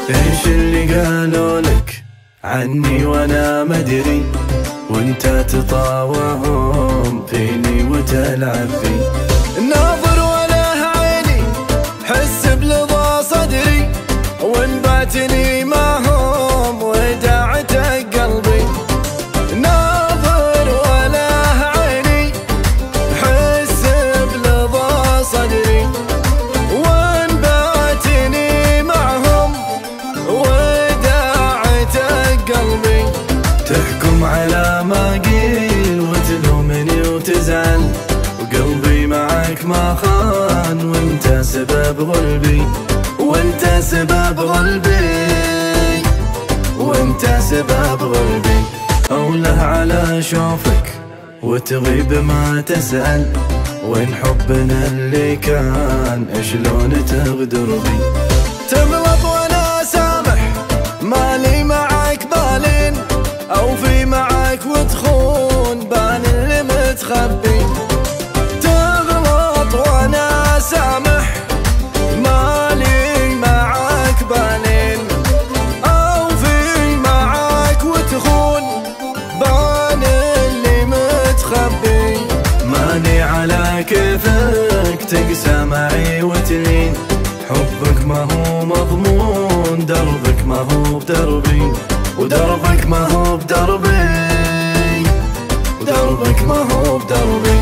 ايش اللي قالوا لك عني وانا مدري، وانت تطاوعهم فيني وتلعب في ناظر ولا عيني، حس بلظى صدري وان باتني معهم وداعتك قلبي. ناظر ولا عيني، حس بلظى صدري وان باتني معهم وداعتك قلبي. تحكم على ما قيل وتلومني وتزعل، وقلبي معك ما خان وانت سبب غلبي، وانت سبب غلبي، وانت سبب غلبي. أوله على شوفك وتغيب ما تسأل، وين حبنا اللي كان شلون تغدر بي. تغلط وانا سامح، مالي معك بالين، او في معك وتخون بان اللي متخبي. تغلط وانا سامح، مالي معك بالين، او في معك وتخون بان اللي متخبي. ماني على كيفك تقسى معي وتلين، حبك ما هو مضمون، دربك ما هو بدربي، ودربك ما هو بدربي، ودربك ما هو بدربي.